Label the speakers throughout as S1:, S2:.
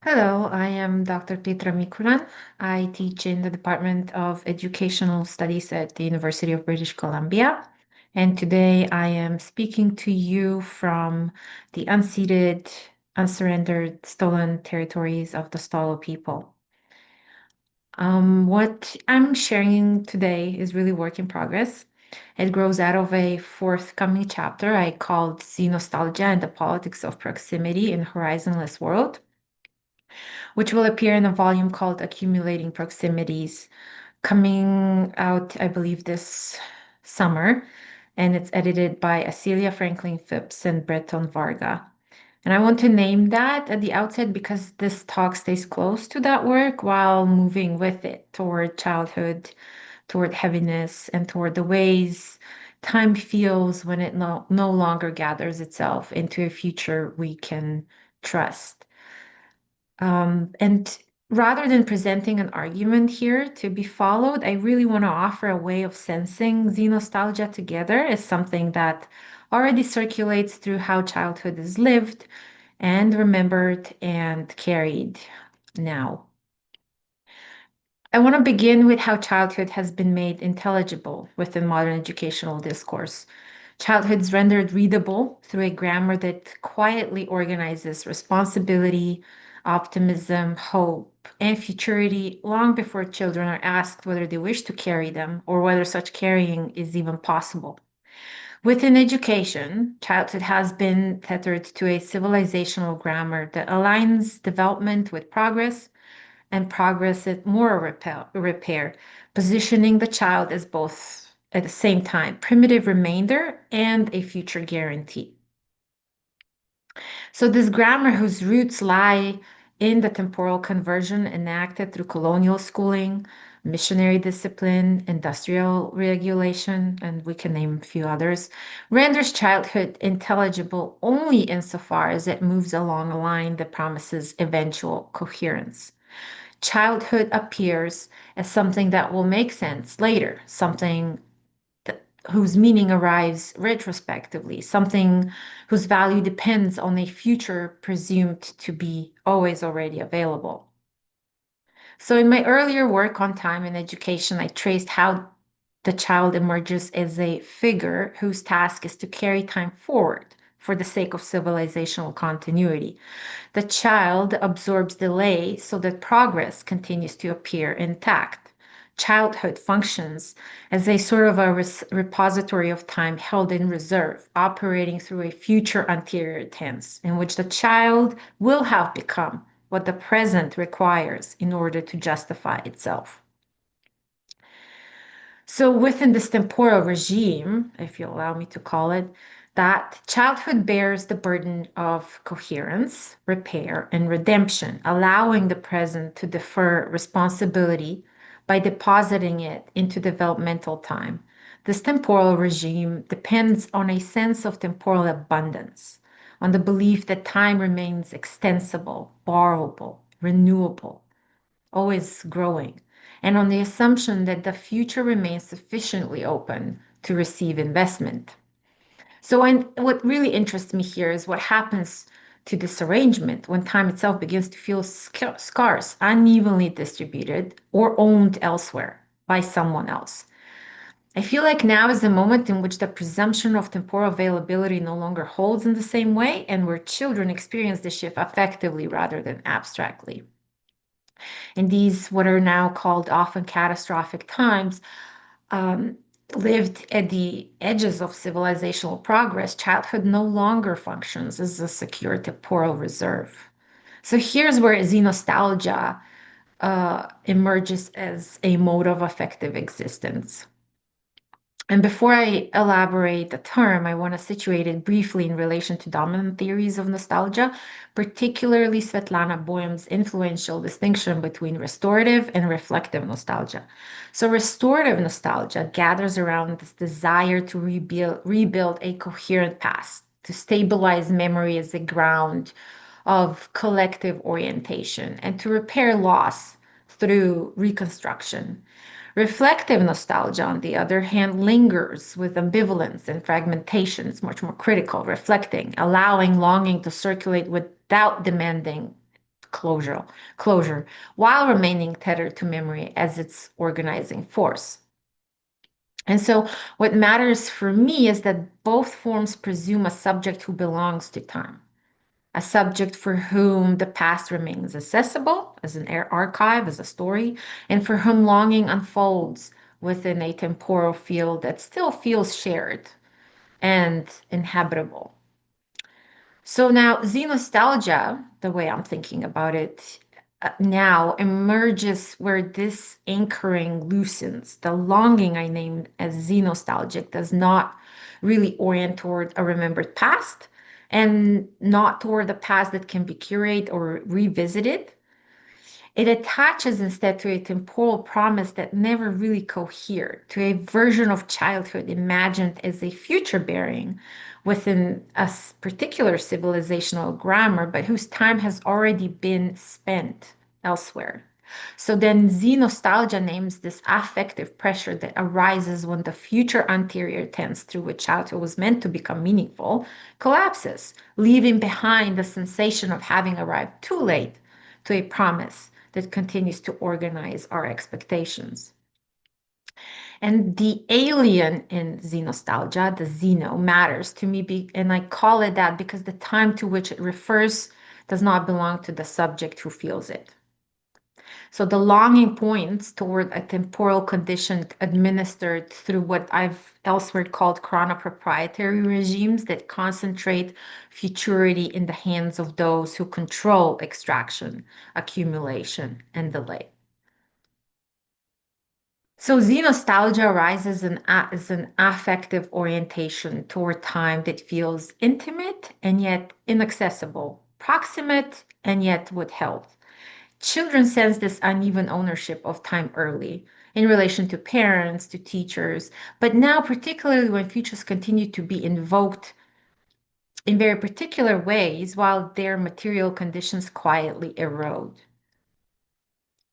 S1: Hello, I am Dr. Petra Mikulan. I teach in the Department of Educational Studies at the University of British Columbia. And today I am speaking to you from the unceded, unsurrendered, stolen territories of the Stalo people. What I'm sharing today is really work in progress. It grows out of a forthcoming chapter I called Xenostalgia and the Politics of Proximity in Horizonless World, which will appear in a volume called Accumulating Proximities, coming out, I believe, this summer. And it's edited by Acelia Franklin Phipps and Breton Varga. And I want to name that at the outset because this talk stays close to that work while moving with it toward childhood, toward heaviness, and toward the ways time feels when it no longer gathers itself into a future we can trust. And rather than presenting an argument here to be followed, I really want to offer a way of sensing xenostalgia together as something that already circulates through how childhood is lived and remembered and carried now. I want to begin with how childhood has been made intelligible within modern educational discourse. Childhood is rendered readable through a grammar that quietly organizes responsibility, optimism, hope, and futurity long before children are asked whether they wish to carry them or whether such carrying is even possible. Within education, childhood has been tethered to a civilizational grammar that aligns development with progress and progress at moral repair, positioning the child as both at the same time primitive remainder and a future guarantee. So, this grammar, whose roots lie in the temporal conversion enacted through colonial schooling, missionary discipline, industrial regulation, and we can name a few others, renders childhood intelligible only insofar as it moves along a line that promises eventual coherence. Childhood appears as something that will make sense later, something whose meaning arrives retrospectively, something whose value depends on a future presumed to be always already available. So, in my earlier work on time and education, I traced how the child emerges as a figure whose task is to carry time forward for the sake of civilizational continuity. The child absorbs delay so that progress continues to appear intact. Childhood functions as a sort of a repository of time held in reserve, operating through a future anterior tense in which the child will have become what the present requires in order to justify itself. So, within this temporal regime, if you allow me to call it, that childhood bears the burden of coherence, repair, and redemption, allowing the present to defer responsibility by depositing it into developmental time. This temporal regime depends on a sense of temporal abundance, on the belief that time remains extensible, borrowable, renewable, always growing, and on the assumption that the future remains sufficiently open to receive investment. So, what really interests me here is what happens to this arrangement when time itself begins to feel scarce, unevenly distributed, or owned elsewhere by someone else. I feel like now is the moment in which the presumption of temporal availability no longer holds in the same way, and where children experience the shift affectively rather than abstractly. In these, what are now called often catastrophic times, um, lived at the edges of civilizational progress, childhood no longer functions as a secure temporal reserve. So here's where xenostalgia emerges as a mode of affective existence. And before I elaborate the term, I want to situate it briefly in relation to dominant theories of nostalgia, particularly Svetlana Boym's influential distinction between restorative and reflective nostalgia. So, restorative nostalgia gathers around this desire to rebuild a coherent past, to stabilize memory as a ground of collective orientation, and to repair loss through reconstruction. Reflective nostalgia, on the other hand, lingers with ambivalence and fragmentation. It's much more critical, reflecting, allowing longing to circulate without demanding closure, while remaining tethered to memory as its organizing force. And so, what matters for me is that both forms presume a subject who belongs to time, a subject for whom the past remains accessible as an archive, as a story, and for whom longing unfolds within a temporal field that still feels shared and inhabitable. So now, xenostalgia, the way I'm thinking about it now, emerges where this anchoring loosens. The longing I named as xenostalgic does not really orient toward a remembered past and not toward the past that can be curated or revisited. It attaches instead to a temporal promise that never really cohered, to a version of childhood imagined as a future bearing within a particular civilizational grammar, but whose time has already been spent elsewhere. So then xenostalgia names this affective pressure that arises when the future anterior tense through which childhood was meant to become meaningful collapses, leaving behind the sensation of having arrived too late to a promise that continues to organize our expectations. And the alien in xenostalgia, the xeno, matters to me, and I call it that because the time to which it refers does not belong to the subject who feels it. So the longing points toward a temporal condition administered through what I've elsewhere called chronoproprietary regimes that concentrate futurity in the hands of those who control extraction, accumulation, and delay. So xenostalgia arises as an affective orientation toward time that feels intimate and yet inaccessible, proximate and yet withheld. Children sense this uneven ownership of time early in relation to parents, to teachers, but now, particularly when futures continue to be invoked in very particular ways while their material conditions quietly erode.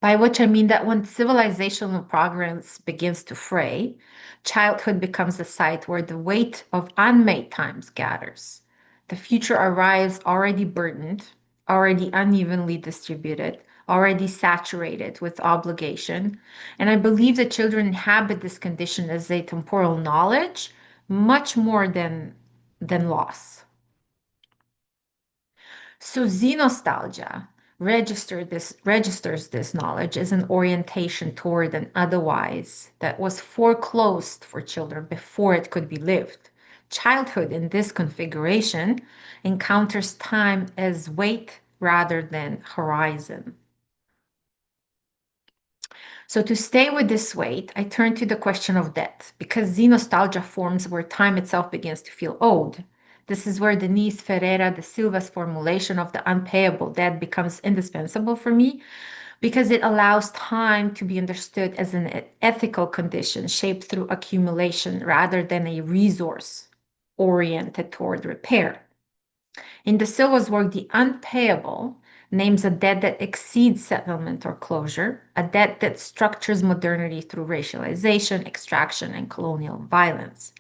S1: By which I mean that when civilizational progress begins to fray, childhood becomes the site where the weight of unmade times gathers. The future arrives already burdened, already unevenly distributed, already saturated with obligation. And I believe that children inhabit this condition as a temporal knowledge much more than loss. So xenostalgia registers this knowledge as an orientation toward an otherwise that was foreclosed for children before it could be lived. Childhood in this configuration encounters time as weight rather than horizon. So to stay with this weight, I turn to the question of death, because xenostalgia forms where time itself begins to feel owed. This is where Denise Ferreira de Silva's formulation of the unpayable debt becomes indispensable for me, because it allows time to be understood as an ethical condition shaped through accumulation rather than a resource oriented toward repair. In De Silva's work, the unpayable names a debt that exceeds settlement or closure, a debt that structures modernity through racialization, extraction, and colonial violence.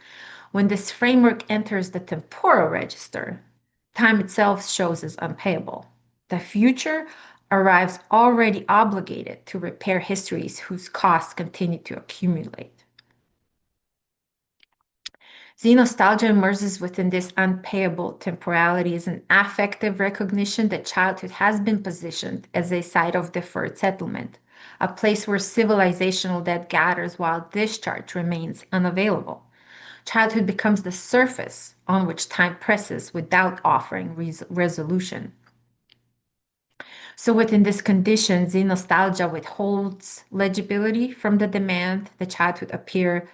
S1: When this framework enters the temporal register, time itself shows as unpayable. The future arrives already obligated to repair histories whose costs continue to accumulate. Xenostalgia emerges within this unpayable temporality as an affective recognition that childhood has been positioned as a site of deferred settlement, a place where civilizational debt gathers while discharge remains unavailable. Childhood becomes the surface on which time presses without offering resolution. So within this condition, xenostalgia withholds legibility from the demand that childhood appear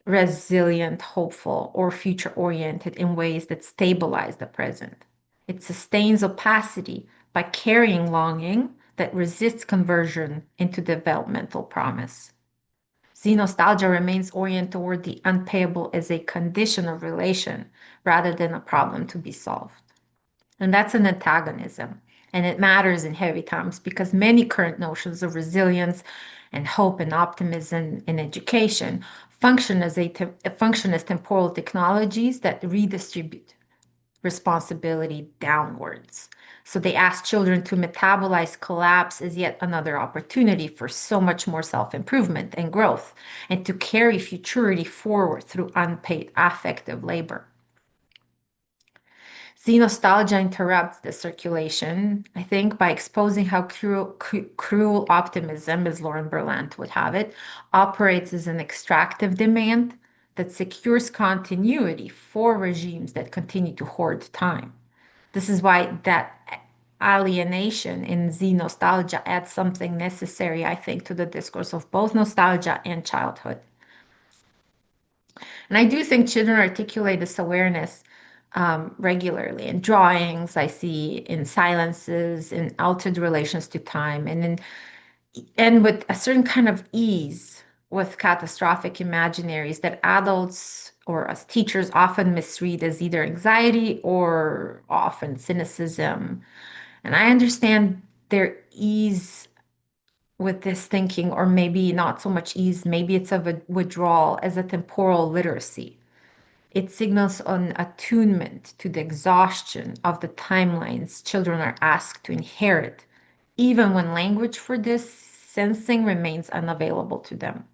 S1: resilient, hopeful, or future oriented in ways that stabilize the present. It sustains opacity by carrying longing that resists conversion into developmental promise. Xenostalgia remains oriented toward the unpayable as a condition of relation rather than a problem to be solved. And that's an antagonism. And it matters in heavy times because many current notions of resilience and hope and optimism in education function as temporal technologies that redistribute responsibility downwards. So they ask children to metabolize collapse as yet another opportunity for so much more self-improvement and growth, and to carry futurity forward through unpaid affective labor. Xenostalgia interrupts the circulation, I think, by exposing how cruel optimism, as Lauren Berlant would have it, operates as an extractive demand that secures continuity for regimes that continue to hoard time. This is why that alienation in xenostalgia adds something necessary, I think, to the discourse of both nostalgia and childhood. And I do think children articulate this awareness regularly in drawings, I see in silences, in altered relations to time, and with a certain kind of ease with catastrophic imaginaries that adults or as teachers often misread as either anxiety or often cynicism. And I understand their ease with this thinking, or maybe not so much ease, maybe it's of a withdrawal as a temporal literacy. It signals an attunement to the exhaustion of the timelines children are asked to inherit, even when language for this sensing remains unavailable to them.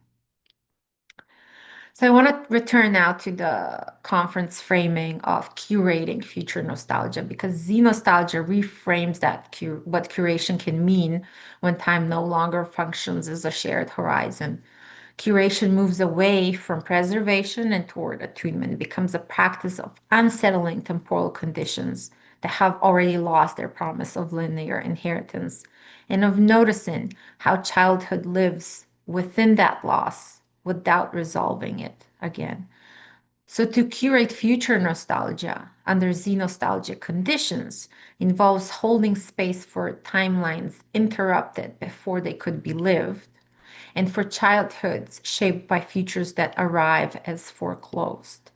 S1: So I want to return now to the conference framing of curating future nostalgia because xenostalgia reframes what curation can mean when time no longer functions as a shared horizon. Curation moves away from preservation and toward attunement. It becomes a practice of unsettling temporal conditions that have already lost their promise of linear inheritance and of noticing how childhood lives within that loss without resolving it again. So, to curate future nostalgia under xenostalgic conditions involves holding space for timelines interrupted before they could be lived and for childhoods shaped by futures that arrive as foreclosed.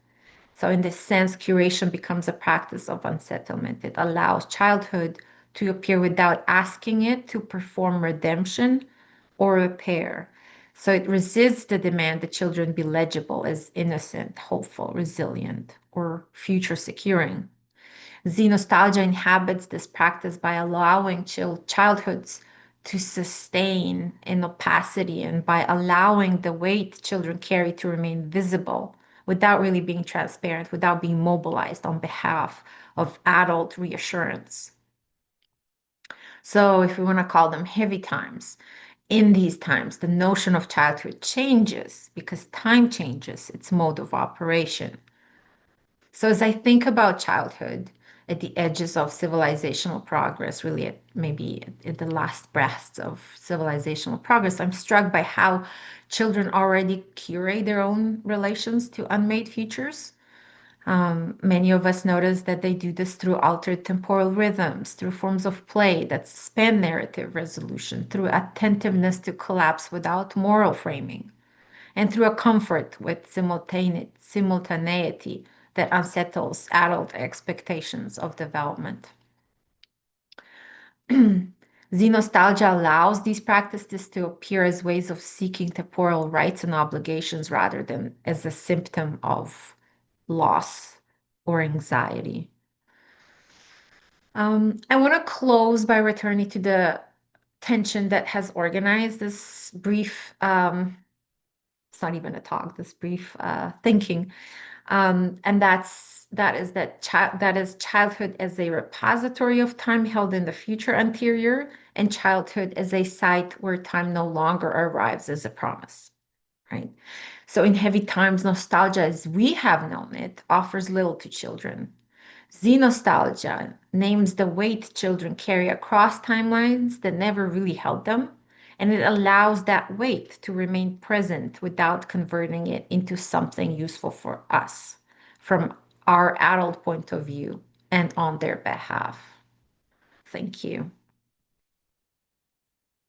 S1: So, in this sense, curation becomes a practice of unsettlement. It allows childhood to appear without asking it to perform redemption or repair. So, it resists the demand that children be legible as innocent, hopeful, resilient, or future securing. Xenostalgia inhabits this practice by allowing childhoods to sustain in opacity and by allowing the weight children carry to remain visible without really being transparent, without being mobilized on behalf of adult reassurance. So, if we want to call them heavy times, in these times, the notion of childhood changes because time changes its mode of operation. So as I think about childhood at the edges of civilizational progress, really at the last breaths of civilizational progress, I'm struck by how children already curate their own relations to unmade futures. Many of us notice that they do this through altered temporal rhythms, through forms of play that span narrative resolution, through attentiveness to collapse without moral framing and through a comfort with simultaneity that unsettles adult expectations of development. Xenostalgia allows these practices to appear as ways of seeking temporal rights and obligations rather than as a symptom of loss or anxiety. I want to close by returning to the tension that has organized this brief, it's not even a talk, this brief thinking. And that is childhood as a repository of time held in the future anterior, and childhood as a site where time no longer arrives as a promise, right? So in heavy times, nostalgia as we have known it offers little to children. Xenostalgia names the weight children carry across timelines that never really held them, and it allows that weight to remain present without converting it into something useful for us from our adult point of view and on their behalf. Thank you.